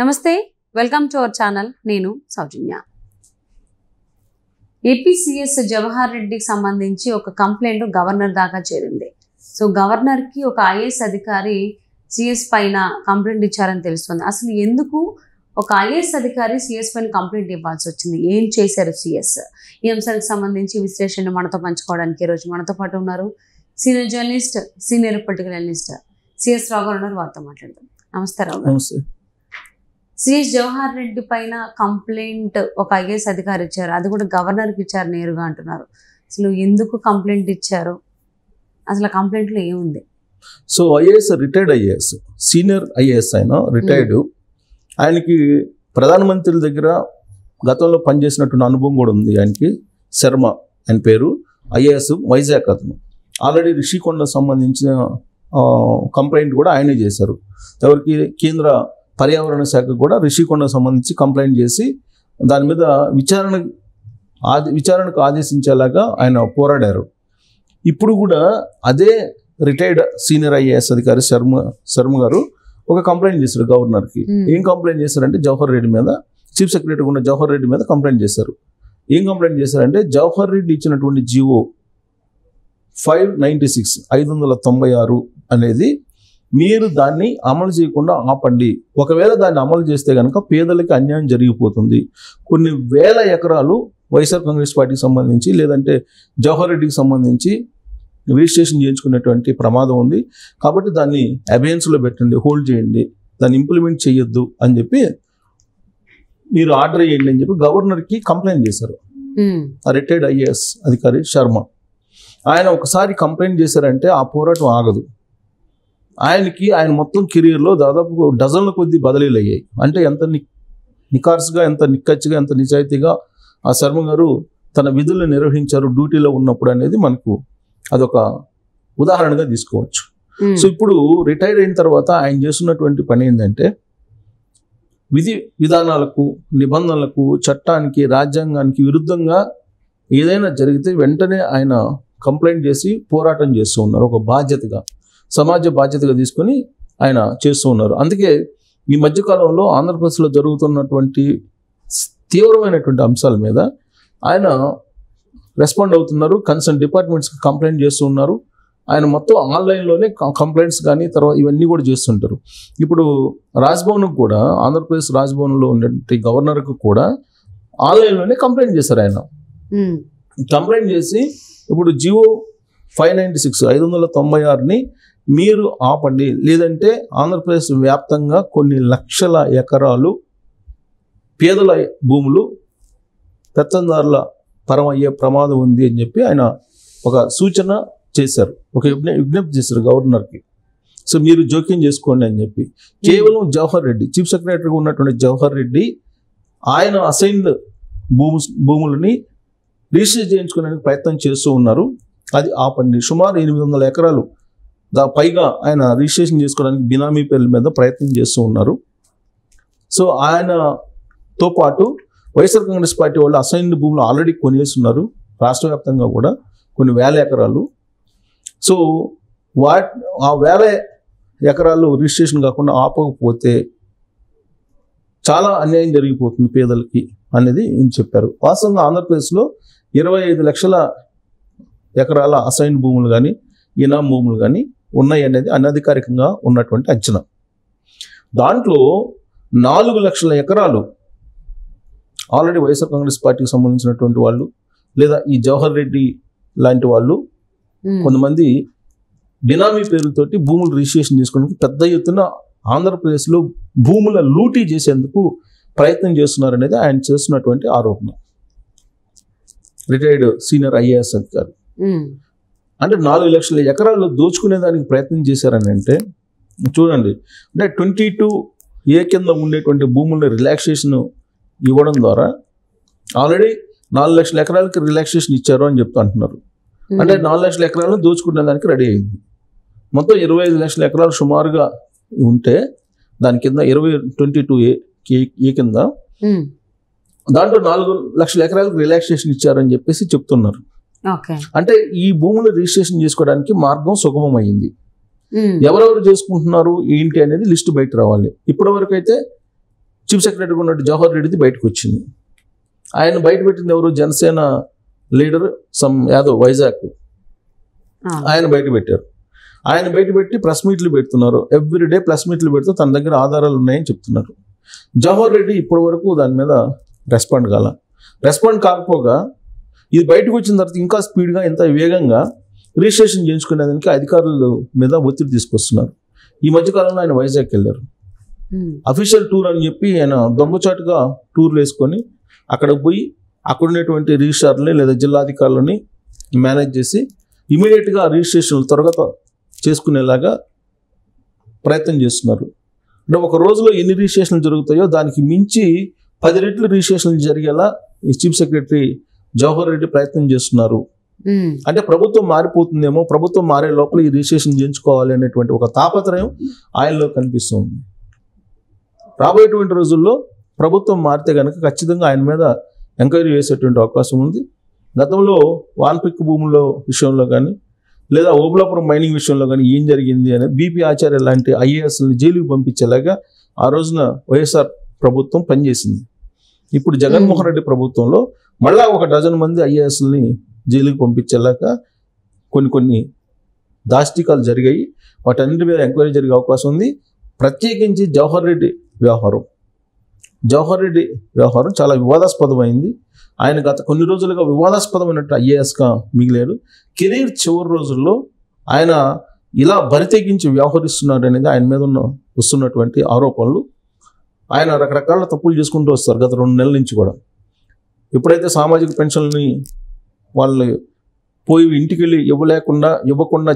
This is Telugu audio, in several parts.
నమస్తే, వెల్కమ్ టు అవర్ ఛానల్. నేను సౌజన్య. ఏపీసీఎస్ జవహర్ రెడ్డికి సంబంధించి ఒక కంప్లైంట్ గవర్నర్ దాకా చేరింది. సో గవర్నర్కి ఒక ఐఏఎస్ అధికారి సిఎస్ పైన కంప్లైంట్ ఇచ్చారని తెలుస్తుంది. అసలు ఎందుకు ఒక ఐఏఎస్ అధికారి సిఎస్ పైన కంప్లైంట్ ఇవ్వాల్సి వచ్చింది? ఏం చేశారు సిఎస్? ఈ అంశానికి సంబంధించి విశ్లేషణ మనతో పంచుకోవడానికి ఈరోజు మనతో పాటు ఉన్నారు senior journalist, senior political analyst CS Rao garu ఉన్నారు. వారితో మాట్లాడదాం. నమస్తే రావు గారు. సిఎస్ జవహర్ రెడ్డి పైన కంప్లైంట్ ఒక ఐఏఎస్ అధికారి ఇచ్చారు, అది కూడా గవర్నర్కి ఇచ్చారు నేరుగా అంటున్నారు. అసలు ఎందుకు కంప్లైంట్ ఇచ్చారు? అసలు కంప్లైంట్లో ఏముంది? So IAS retired IAS, senior IAS ఆయన రిటైర్డ్. ఆయనకి ప్రధానమంత్రి దగ్గర గతంలో పనిచేసినటువంటి అనుభవం కూడా ఉంది. ఆయనకి శర్మ ఆయన పేరు, ఐఏఎస్, వైజాగ్ అతను. ఆల్రెడీ రిషికొండ సంబంధించిన కంప్లైంట్ కూడా ఆయనే చేశారు. ఎవరికి? కేంద్ర పర్యావరణ శాఖకు కూడా రిషికొండ సంబంధించి కంప్లైంట్ చేసి దాని మీద విచారణకు ఆదేశించేలాగా ఆయన పోరాడారు. ఇప్పుడు కూడా అదే రిటైర్డ్ సీనియర్ ఐఏఎస్ అధికారి శర్మ గారు ఒక కంప్లైంట్ చేశారు గవర్నర్కి. ఏం కంప్లైంట్ చేశారంటే జవహర్ రెడ్డి మీద, చీఫ్ సెక్రటరీ ఉన్న జవహర్ రెడ్డి మీద కంప్లైంట్ చేశారు. ఏం కంప్లైంట్ చేశారంటే జవహర్ రెడ్డి ఇచ్చినటువంటి జీవో 596 596 అనేది మీరు దాన్ని అమలు చేయకుండా ఆపండి. ఒకవేళ దాన్ని అమలు చేస్తే కనుక పేదలకి అన్యాయం జరిగిపోతుంది. కొన్ని వేల ఎకరాలు వైఎస్ఆర్ కాంగ్రెస్ పార్టీకి సంబంధించి లేదంటే జవహర్ రెడ్డికి సంబంధించి రిజిస్ట్రేషన్ చేయించుకునేటువంటి ప్రమాదం ఉంది. కాబట్టి దాన్ని అబెయన్స్లో పెట్టండి, హోల్డ్ చేయండి, దాన్ని ఇంప్లిమెంట్ చేయొద్దు అని చెప్పి మీరు ఆర్డర్ చేయండి అని చెప్పి గవర్నర్కి కంప్లైంట్ చేశారు ఆ రిటైర్డ్ ఐఏఎస్ అధికారి శర్మ. ఆయన ఒకసారి కంప్లైంట్ చేశారంటే ఆ పోరాటం ఆగదు. ఆయన మొత్తం కెరీర్లో దాదాపు డజన్ల కొద్ది బదిలీలు అయ్యాయి. అంటే ఎంత నికార్స్గా, ఎంత నిక్కచ్చిగా, ఎంత నిజాయితీగా ఆ శర్మ గారు తన విధులను నిర్వహించారు డ్యూటీలో ఉన్నప్పుడు అనేది మనకు అదొక ఉదాహరణగా తీసుకోవచ్చు. సో ఇప్పుడు రిటైర్ అయిన తర్వాత ఆయన చేస్తున్నటువంటి పని ఏంటంటే విధి విధానాలకు, నిబంధనలకు, చట్టానికి, రాజ్యాంగానికి విరుద్ధంగా ఏదైనా జరిగితే వెంటనే ఆయన కంప్లైంట్ చేసి పోరాటం చేస్తూ ఉన్నారు. ఒక బాధ్యతగా, సమాజ బాధ్యతగా తీసుకొని ఆయన చేస్తూ ఉన్నారు. అందుకే ఈ మధ్యకాలంలో ఆంధ్రప్రదేశ్లో జరుగుతున్నటువంటి తీవ్రమైనటువంటి అంశాల మీద ఆయన రెస్పాండ్ అవుతున్నారు. కన్సర్న్ డిపార్ట్మెంట్స్కి కంప్లైంట్ చేస్తూ ఉన్నారు. ఆయన మొత్తం ఆన్లైన్లోనే కంప్లైంట్స్ కానీ తర్వాత ఇవన్నీ కూడా చేస్తుంటారు. ఇప్పుడు రాజ్భవన్కి కూడా, ఆంధ్రప్రదేశ్ రాజ్భవన్లో ఉన్నటువంటి గవర్నర్కి కూడా ఆన్లైన్లోనే కంప్లైంట్ చేశారు. ఆయన కంప్లైంట్ చేసి ఇప్పుడు జియో 596 596ని మీరు ఆపండి, లేదంటే ఆంధ్రప్రదేశ్ వ్యాప్తంగా కొన్ని లక్షల ఎకరాలు పేదల భూములు పెత్తందారుల పరం అయ్యే ప్రమాదం ఉంది అని చెప్పి ఆయన ఒక సూచన చేశారు, ఒక విజ్ఞప్తి చేశారు గవర్నర్కి. సో మీరు జోక్యం చేసుకోండి అని చెప్పి. కేవలం జవహర్ రెడ్డి, చీఫ్ సెక్రటరీగా ఉన్నటువంటి జవహర్ రెడ్డి ఆయన అసైన్డ్ భూములని రిజిస్టర్ చేయించుకోవడానికి ప్రయత్నం చేస్తూ ఉన్నారు. అది ఆపండి. సుమారు 800 ఎకరాలు పైగా ఆయన రిజిస్ట్రేషన్ చేసుకోవడానికి బినామీ పేర్ల మీద ప్రయత్నం చేస్తూ ఉన్నారు. సో ఆయనతో పాటు వైఎస్ఆర్ కాంగ్రెస్ పార్టీ వాళ్ళు అసైన్డ్ భూములు ఆల్రెడీ కొనేస్తున్నారు రాష్ట్ర వ్యాప్తంగా కూడా కొన్ని వేల ఎకరాలు. సో ఆ వేల ఎకరాలు రిజిస్ట్రేషన్ కాకుండా ఆపకపోతే చాలా అన్యాయం జరిగిపోతుంది పేదలకి అనేది ఏం చెప్పారు. వాస్తవంగా ఆంధ్రప్రదేశ్లో 25 లక్షల ఎకరాల అసైన్డ్ భూములు కానీ, ఇనాం భూములు కానీ ఉన్నాయి అనేది అనధికారికంగా ఉన్నటువంటి అంచనా. దాంట్లో 4 లక్షల ఎకరాలు ఆల్రెడీ వైఎస్ఆర్ కాంగ్రెస్ పార్టీకి సంబంధించినటువంటి వాళ్ళు లేదా ఈ జవహర్ రెడ్డి లాంటి వాళ్ళు కొంతమంది బినామీ పేరుతోటి భూములు రిజిస్ట్రేషన్ చేసుకోవడానికి పెద్ద ఎత్తున ఆంధ్రప్రదేశ్లో భూముల లూటీ చేసేందుకు ప్రయత్నం చేస్తున్నారు అనేది ఆయన చేస్తున్నటువంటి ఆరోపణ. రిటైర్డ్ సీనియర్ ఐఏఎస్ అధికారి అంటే 4 లక్షల ఎకరాలు దోచుకునేదానికి ప్రయత్నం చేశారని అంటే చూడండి. అంటే 22A కింద ఉండేటువంటి భూములను రిలాక్సేషన్ ఇవ్వడం ద్వారా ఆల్రెడీ 4 లక్షల ఎకరాలకి రిలాక్సేషన్ ఇచ్చారు అని చెప్తూ అంటున్నారు. అంటే 4 లక్షల ఎకరాలను దోచుకునే దానికి రెడీ అయింది. మొత్తం 25 లక్షల ఎకరాలు సుమారుగా ఉంటే దాని కింద 22A కింద దాంట్లో 4 లక్షల ఎకరాలకు రిలాక్సేషన్ ఇచ్చారని చెప్పేసి చెప్తున్నారు. అంటే ఈ భూములు రిజిస్ట్రేషన్ చేసుకోవడానికి మార్గం సుగమం అయింది. ఎవరెవరు చేసుకుంటున్నారు ఏంటి అనేది లిస్ట్ బయట రావాలి. ఇప్పటి వరకు అయితే చీఫ్ సెక్రటరీగా ఉన్నట్టు జవహర్ రెడ్డిది బయటకు వచ్చింది. ఆయన బయట పెట్టింది ఎవరు? జనసేన లీడర్ యాదవ్ వైజాగ్, ఆయన బయట పెట్టారు. ఆయన బయట పెట్టి ప్రెస్ మీట్లు పెడుతున్నారు. ఎవ్రీడే ప్రెస్ మీట్లు పెడుతూ తన దగ్గర ఆధారాలు ఉన్నాయని చెప్తున్నారు. జవహర్ రెడ్డి ఇప్పటి వరకు దాని మీద రెస్పాండ్ కాకపోగా ఇది బయటకు వచ్చిన తర్వాత ఇంకా స్పీడ్గా ఎంత వేగంగా రిజిస్ట్రేషన్ చేయించుకునేదానికి అధికారుల మీద ఒత్తిడి తీసుకొస్తున్నారు. ఈ మధ్యకాలంలో ఆయన వైజాగ్ వెళ్ళారు. అఫీషియల్ టూర్ అని చెప్పి ఆయన దొంగచాటుగా టూర్లు వేసుకొని అక్కడ పోయి అక్కడ ఉన్నటువంటి రిజిస్ట్రార్లని లేదా జిల్లాధికారులని మేనేజ్ చేసి ఇమీడియట్గా రిజిస్ట్రేషన్లు త్వరగా చేసుకునేలాగా ప్రయత్నం చేస్తున్నారు. అంటే ఒక రోజులో ఎన్ని రిజిస్ట్రేషన్లు జరుగుతాయో దానికి మించి 10 రెట్లు రిజిస్ట్రేషన్లు జరిగేలా ఈ చీఫ్ సెక్రటరీ జవహర్ రెడ్డి ప్రయత్నం చేస్తున్నారు. అంటే ప్రభుత్వం మారిపోతుందేమో, ప్రభుత్వం మారే లోపల ఈ రిజిస్ట్రేషన్ చేయించుకోవాలి అనేటువంటి ఒక తాపత్రయం ఆయనలో కనిపిస్తుంది. రాబోయేటువంటి రోజుల్లో ప్రభుత్వం మారితే కనుక ఖచ్చితంగా ఆయన మీద ఎంక్వైరీ చేసేటువంటి అవకాశం ఉంది. గతంలో వాల్పిక్ భూముల విషయంలో కానీ లేదా ఓబులాపురం మైనింగ్ విషయంలో కానీ ఏం జరిగింది అనేది బీపీ ఆచార్య లాంటి ఐఏఎస్ని జైలుకి పంపించేలాగా ఆ రోజున వైఎస్ఆర్ ప్రభుత్వం పనిచేసింది. ఇప్పుడు జగన్మోహన్ రెడ్డి ప్రభుత్వంలో మళ్ళా 1 డజన్ మంది ఐఏఎస్ని జైలుకి పంపించేలాగా కొన్ని దాష్టికాలు జరిగాయి. వాటన్నిటి మీద ఎంక్వైరీ జరిగే అవకాశం ఉంది. ప్రత్యేకించి జవహర్ రెడ్డి వ్యవహారం చాలా వివాదాస్పదమైంది. ఆయన గత కొన్ని రోజులుగా వివాదాస్పదమైనట్టు ఐఏఎస్గా మిగిలాడు. కెరీర్ చివరి రోజుల్లో ఆయన ఇలా బరితెగించి వ్యవహరిస్తున్నాడు అనేది ఆయన మీద వస్తున్నటువంటి ఆరోపణలు. ఆయన రకరకాల తప్పులు చేసుకుంటూ వస్తారు గత 2 నెలల నుంచి కూడా. ఎప్పుడైతే సామాజిక పెన్షన్ని వాళ్ళు పోయి ఇంటికి వెళ్ళి ఇవ్వకుండా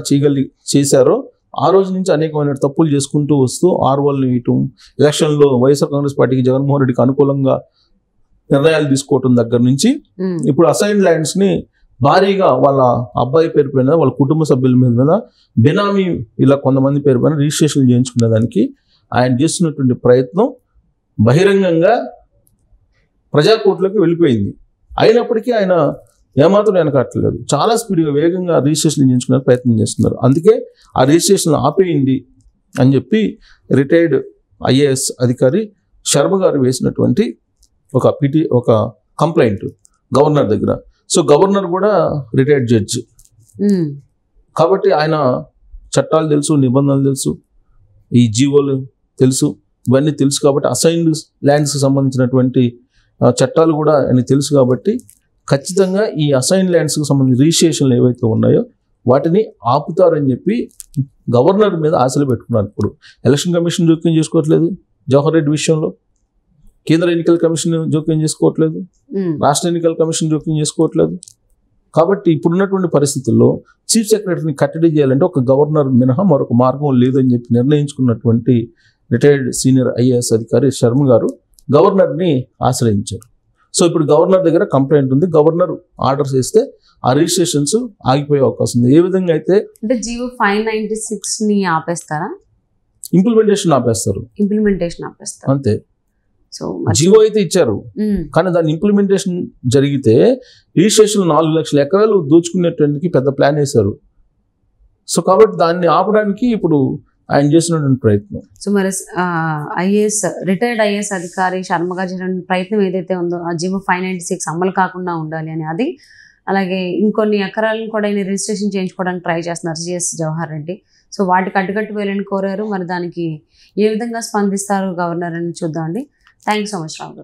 చేశారో ఆ రోజు నుంచి అనేకమైన తప్పులు చేసుకుంటూ వస్తూ ఆర్వల్ని వేయటం, ఎలక్షన్లో వైఎస్ఆర్ కాంగ్రెస్ పార్టీకి జగన్మోహన్ రెడ్డికి అనుకూలంగా నిర్ణయాలు తీసుకోవటం దగ్గర నుంచి ఇప్పుడు అసైన్ ల్యాండ్స్ని భారీగా వాళ్ళ అబ్బాయి పేరు పైన, వాళ్ళ కుటుంబ సభ్యుల మీద బినామీ ఇలా కొంతమంది పేరు పైన రిజిస్ట్రేషన్ చేయించుకునేదానికి ఆయన చేస్తున్నటువంటి ప్రయత్నం బహిరంగంగా ప్రజాకోర్టులోకి వెళ్ళిపోయింది. అయినప్పటికీ ఆయన ఏమాత్రం వెనకట్లేదు. చాలా స్పీడ్గా వేగంగా రిజిస్ట్రేషన్ చేయించుకునే ప్రయత్నం చేస్తున్నారు. అందుకే ఆ రిజిస్ట్రేషన్ ఆపేయండి అని చెప్పి రిటైర్డ్ ఐఏఎస్ అధికారి శర్మ గారు వేసినటువంటి ఒక కంప్లైంట్ గవర్నర్ దగ్గర. సో గవర్నర్ కూడా రిటైర్డ్ జడ్జి కాబట్టి ఆయన చట్టాలు తెలుసు, నిబంధనలు తెలుసు, ఈ జీవోలు తెలుసు, ఇవన్నీ తెలుసు. కాబట్టి అసైన్డ్ ల్యాండ్స్కి సంబంధించినటువంటి చట్టాలు కూడా ఆయన తెలుసు. కాబట్టి ఖచ్చితంగా ఈ అసైన్ ల్యాండ్స్కి సంబంధించిన రిజిస్ట్రేషన్లు ఏవైతే ఉన్నాయో వాటిని ఆపుతారని చెప్పి గవర్నర్ మీద ఆశలు పెట్టుకున్నారు. ఇప్పుడు ఎలక్షన్ కమిషన్ జోక్యం చేసుకోవట్లేదు జవహర్ రెడ్డి విషయంలో, కేంద్ర ఎన్నికల కమిషన్ జోక్యం చేసుకోవట్లేదు, రాష్ట్ర ఎన్నికల కమిషన్ జోక్యం చేసుకోవట్లేదు. కాబట్టి ఇప్పుడున్నటువంటి పరిస్థితుల్లో చీఫ్ సెక్రటరీని కట్టడి చేయాలంటే ఒక గవర్నర్ మినహా మరొక మార్గం లేదని చెప్పి నిర్ణయించుకున్నటువంటి రిటైర్డ్ సీనియర్ ఐఏఎస్ అధికారి శర్మ గారు గవర్నర్ని ఆశ్రయించారు. సో ఇప్పుడు గవర్నర్ దగ్గర కంప్లైంట్ ఉంది. గవర్నర్ ఆర్డర్స్ ఇస్తే ఆ రిజిస్ట్రేషన్స్ ఆగిపోయే అవకాశం ఉంది. ఏ విధంగా అయితే అంటే జీవో 596ని ఆపేస్తారా? ఇంప్లిమెంటేషన్ ఆపేస్తారు అంతే. సో జీవో అయితే ఇచ్చారు కానీ దాని ఇంప్లిమెంటేషన్ జరిగితే రిజిస్ట్రేషన్ 4 లక్షల ఎకరాలు దోచుకునేటానికి పెద్ద ప్లాన్ వేశారు. సో కాబట్టి దాన్ని ఆపడానికి ఇప్పుడు ఆయన చేసినటువంటి ప్రయత్నం. సో మరి రిటైర్డ్ ఐఏఎస్ అధికారి శర్మ గారు చేసిన ప్రయత్నం ఏదైతే ఉందో ఆ జీవో 596 అమలు కాకుండా ఉండాలి అని, అది అలాగే ఇంకొన్ని ఎకరాలను కూడా ఆయన రిజిస్ట్రేషన్ చేయించుకోవడానికి ట్రై చేస్తున్నారు సిఎస్ జవహర్ రెడ్డి. సో వాటికి అడ్డుకట్టు వేయాలని కోరారు. మరి దానికి ఏ విధంగా స్పందిస్తారు గవర్నర్ అని చూద్దామండి. థ్యాంక్ యూ సో మచ్ రావు గారు.